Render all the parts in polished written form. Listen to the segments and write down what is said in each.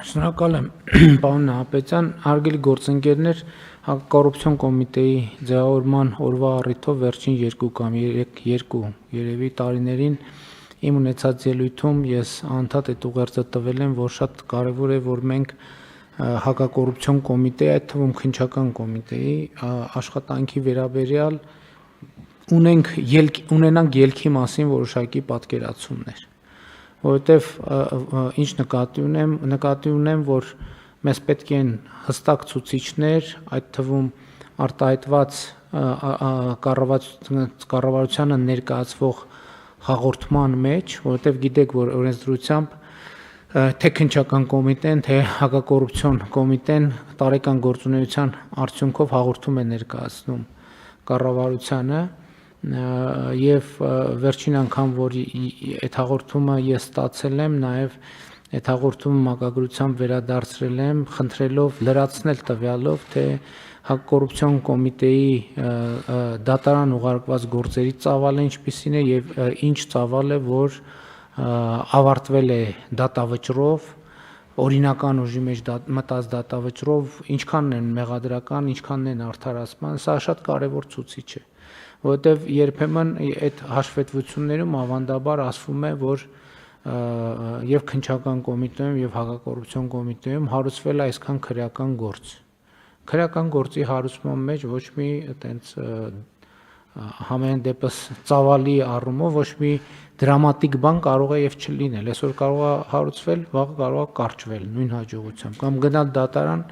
Շնորհակալ եմ, պարոն Նահապետյան, հարգելի գործընկերներ, Հակակոռուպցիոն կոմիտեի ձևավորման օրվա առիթով վերջին 2 կամ 3 երևի տարիներին իմ ունեցած ելույթում ես անդադ այդ ուղերձը տվել եմ, որ շատ կարևոր է, որ մենք Հակակոռուպցիոն կոմիտեի, այդ թվում քննչական կոմիտեի աշխատանքի վերաբերյալ ունենանք ելքի մասին որոշակի պատկերացումներ, որովհետև ինչ նկատի ունեմ, որ մեզ պետք են հստակ ցուցիչներ, այդ թվում արտահայտված կառավարությանը ներկայացվող հաղորդման մեջ, որովհետև գիտեք, որ օրենսդրությամբ թե քննչական կոմիտեն, թե հակակոռուպցիոն կոմիտեն տարեկան գործունեության արդյունքով հաղորդում է ներկայացնում կառավարությանը եւ վերջին անգամ, որ այդ հաղորդումը ես ստացել եմ, նաեւ այդ հաղորդումը մակագրությամբ վերադարձրել եմ, խնդրելով լրացնել տվյալով, թե Հակակոռուպցիոն կոմիտեի դատարան ուղարկված գործերի ծավալը ինչպիսին է եւ ինչ ծավալ է, որ ավարտվել է դատավճռով, օրինական ուժի մեջ մտած դատավճռով, ինչքանն են մեղադրական, ինչքանն են արդարացման, սա շատ կարևոր ցուցիչ է, որովհետև երբեմն այդ հաշվետվություններում ավանդաբար ասվում է, որ եւ քննչական կոմիտեում եւ հակակոռուպցիոն կոմիտեում հարուցվել է այսքան քրեական գործ։ Քրեական գործի հարուցման մեջ ոչ մի այտենց համեն դեպս ծավալի առումով ոչ մի դրամատիկ բան կարող է եւ չլինել։ Այսօր կարող է հարուցվել, վաղը կարող է կարճվել նույն հաջողությամբ կամ գնալ դատարան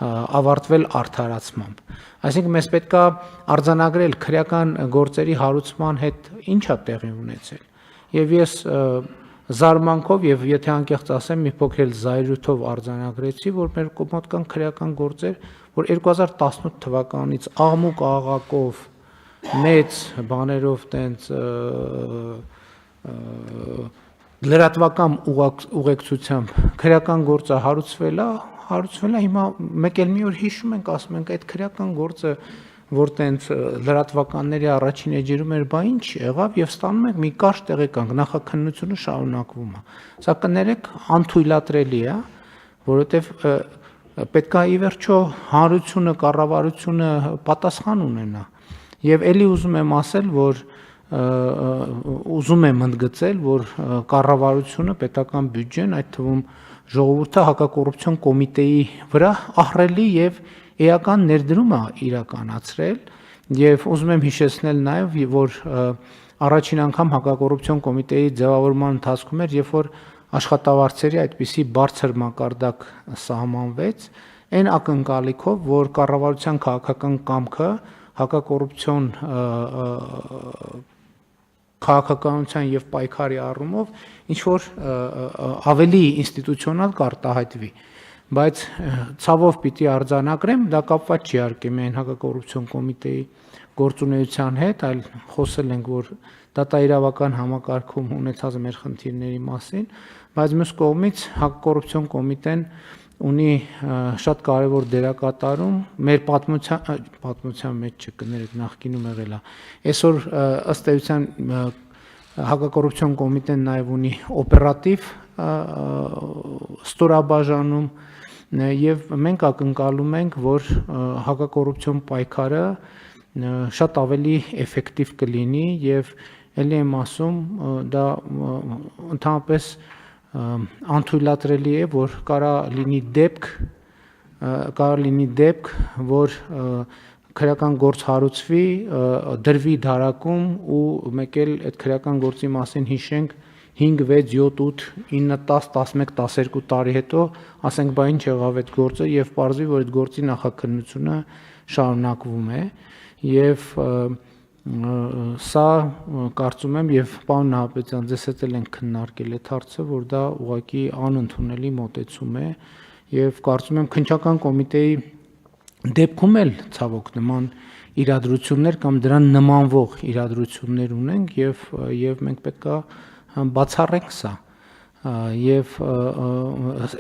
ավարտվել արդարացմամբ։ Այսինքն մեզ պետքա արձանագրել քրեական գործերի հարուցման հետ ինչ է տեղի ունեցել։ Եվ ես զարմանքով եւ եթե անկեղծ ասեմ, մի փոքր զայրույթով արձանագրեցի, որ մեր մոտ կան քրեական գործեր, որ 2018 թվականից աղմուկ աղաղակով մեծ բաներով տենց լրատվական ուղեկցությամբ քրեական գործը հարուցվել է, հիմա մեկ էլ մի օր հիշում ենք, ասում ենք այդ քրեական գործը, որ տենց լրատվականների առաջին էջերում էր, բա ինչ եղավ եւ ստանում ենք մի կարճ տեղեկանք, նախաքննությունը շարունակվում է։ Սա կներեք անթույլատրելի է, որովհետեւ պետք է ի վերջո հանրությունը, կառավարությունը պատասխան ունենա։ Եվ ելի ուզում եմ ասել, որ ուզում եմ ընդգծել, որ կառավարությունը, պետական բյուջեն, այդ թվում ժողովուրդը հակակոռուպցիոն կոմիտեի վրա ահռելի եւ էական ներդրում է իրականացրել եւ ուզում եմ հիշեցնել նաեւ, որ առաջին անգամ հակակոռուպցիոն կոմիտեի ձևավորման ընթացքում էր, երբ որ աշխատավարձերի այդպիսի բարձր մակարդակ սահմանվեց, այն ակնկալիքով, որ կառավարության քաղաքական կամքը հակակոռուպցիոն քաղաքականության եւ պայքարի առումով ինչ որ ավելի ինստիտուցիոնալ կարտահայտվի, բայց ցավով պիտի արձանագրեմ, դա կապված չի իհարկե միայն հակակոռուպցիոն կոմիտեի գործունեության հետ, այլ խոսել ենք, որ դատաիրավական համակարգում ունեցած մեր խնդիրների մասին, բայց մյուս կողմից հակակոռուպցիոն կոմիտեն ունի շատ կարևոր դերակատարում մեր պատմության մեջ չկներեք, նախկինում եղել է։ Այսօր ըստ էության հակակոռուպցիոն կոմիտեն նաև ունի օպերատիվ ստորաբաժանում եւ մենք ակնկալում ենք, որ հակակոռուպցիոն պայքարը շատ ավելի էֆեկտիվ կլինի եւ ելի եմ ասում, դա ընդհանրապես անթույլատրելի է, որ կարող լինի դեպք, որ քրեական գործ հարուցվի, դրվի դարակում ու մեկ էլ այդ քրեական գործի մասին հիշենք 5, 6, 7, 8, 9, 10, 11, 12 տարի հետո, ասենք, բա ինչ եղավ այդ գործը եւ պարզվի, որ այդ գործի նախաքննությունը շարունակվում է եւ սա կարծում եմ եւ պարոն Նահապետյան, ձեզ հետ էլ ենք քննարկել այդ հարցը, որ դա ուղղակի անընդունելի մոտեցում է եւ կարծում եմ քննչական կոմիտեի դեպքում էլ ցավոք նման իրադրություններ կամ դրան նմանվող իրադրություններ ունենք եւ մենք պետքա բացառենք սա եւ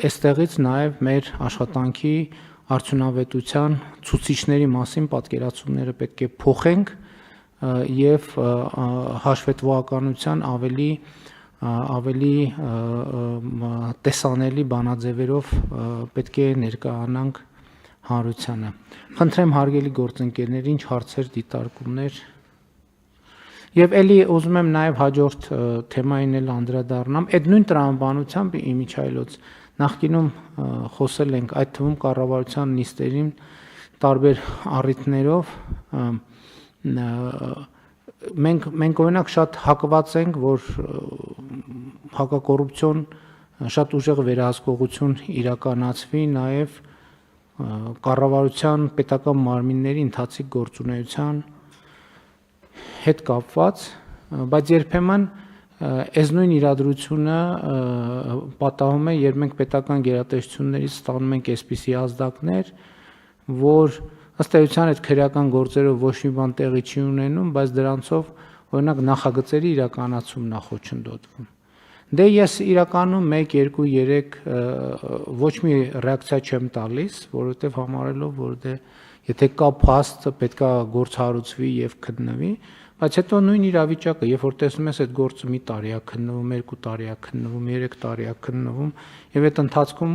այստեղից նաեւ մեր աշխատանքի արդյունավետության ցուցիչների մասին պատկերացումները պետք է փոխենք եւ հաշվետվողականության ավելի ավելի տեսանելի բանաձևերով պետք է ներկայանանք հանրությանը։ Խնդրեմ հարգելի գործընկերներ, ինչ հարցեր, դիտարկումներ։ Եվ էլի ուզում եմ նաև հաջորդ թեմային էլ անդրադառնամ, այդ նույն տրամաբանությամբ իմիջայլոց նախկինում խոսել ենք, այդ թվում կառավարության նիստերին տարբեր առիթներով մենք օրինակ շատ հակված ենք, որ հակակոռուպցիոն շատ ուժեղ վերահսկողություն իրականացվի նաև կառավարության պետական մարմինների ընթացիկ գործունեության հետ կապված, բայց երբեմն այս նույն իրադրությունը պատահում է, երբ մենք պետական գերատեսչություններից ստանում ենք այսպիսի ազդակներ, որ ըստ էության այդ քրեական գործերով ոչ մի բան տեղի չի ունենում, բայց դրանցով օրինակ նախագծերի իրականացումն է խոչընդոտվում։ Դե ես իրականում 1, 2, 3 ոչ մի ռեակցիա չեմ տալիս, որովհետև համարելով, որ դե եթե կա փաստ, պետքա գործ հարուցվի եւ քննվի, բայց հետո նույն իրավիճակը, երբ որ տեսնում ես այդ գործը մի տարի է քննվում, 2 տարի է քննվում, 3 տարի է քննվում, եւ այդ ընթացքում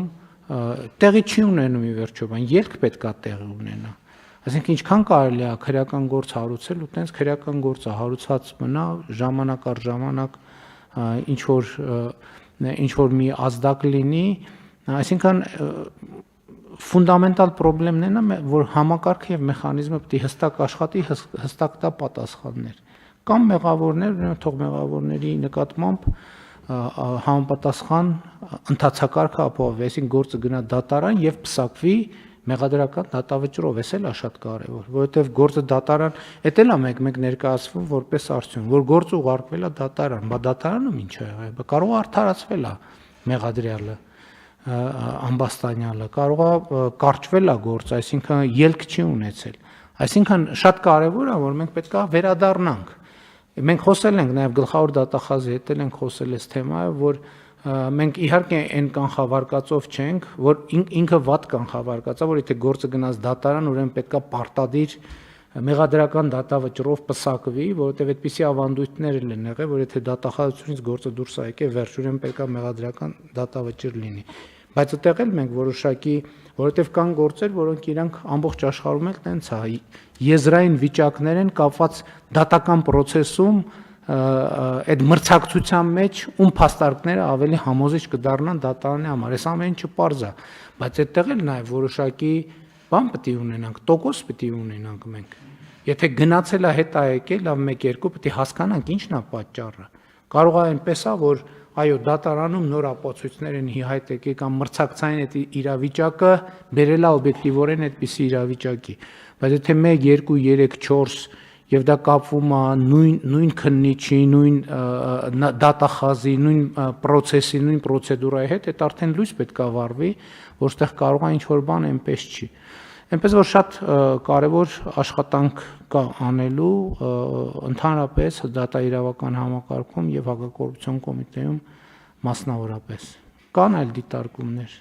տեղի չի ունենում ի վերջո, բան ելք պետքա տեղի ունենա։ Այսինքն ինչքան կարելի է քրեական գործ հարուցել ու տենց քրեական գործը հարուցած մնա ժամանակ առ ժամանակ ինչ որ մի ազդակ լինի, այսինքն ֆունդամենտալ խնդիրն է, որ համակարգը եւ մեխանիզմը պետք է հստակ աշխատի, հստակ տա պատասխաններ։ Կամ մեղավորներ, թող մեղավորների նկատմամբ համապատասխան ընթացակարգը ապահովի, այսինքն գործը գնա դատարան եւ պսակվի մեղադրական դատավճռով, էս էլ է շատ կարևոր, որովհետև գործը դատարան, էդ էլ է մեկ ներկայացվում որպես արդյունք, որ գործը ուղարկվել է դատարան, բա դատարանում ինչ է եղել, կարող է արդարացվել է մեղադրյալը, ամբաստանյալը, կարող է կարճվել է գործը, այսինքն ելք չի ունեցել, այսինքն շատ կարևոր է, որ մենք պետք է վերադառնանք։ Մենք խոսել ենք նաև գլխավոր դատախազի հետ էլ ենք խոսել այս թեմայով, որ մենք իհարկե այն կանխավարկածով չենք, որ ինքը վատ կանխավարկած է, որ եթե գործը գնաց դատարան, ուրեմն պետքա պարտադիր մեղադրական դատավճռով պսակվի, որովհետև այդպիսի ավանդույթներ են եղել, որ եթե դատախազությունից գործը դուրս է եկել, վերջ ուրեմն պետքա մեղադրական դատավճիռ լինի։ Բայց այդտեղ էլ մենք որոշակի, որովհետև կան գործեր, որոնք իրանք ամբողջ աշխարհում էլ տենց է, եզրային վիճակներ են կապված դատական process-ում այդ մրցակցության մեջ ում փաստարկները ավելի համոզիչ կդառնան դատարանի համար, այս ամեն ինչը պարզ է, բայց այդտեղ էլ նաև որոշակի բան պետք է ունենանք, տոկոս պետք է ունենանք մենք։ Եթե գնացել է հետ է եկել, լավ 1-2 պետք է հասկանանք ինչն է պատճառը։ Կարող է այնպես է, որ այո, դատարանում նոր ապացույցներ են հայտ եկել կամ մրցակցային այդ իրավիճակը բերել է օբյեկտիվորեն այդպիսի իրավիճակի, բայց եթե 1, 2, 3, 4 եւ դա կապվում է նույն քննիչի, նույն դատախազի, նույն process-ի, նույն պրոցեդուրայի հետ, այդ արդեն լույս պետք է վառվի, որտեղ կարող է ինչ-որ բան այնպես չի։ Այնպես որ շատ կարևոր աշխատանք կա անելու ընդհանրապես դատաիրավական համակարգում եւ հակակոռուպցիոն կոմիտեում մասնավորապես։ Կան այլ դիտարկումներ։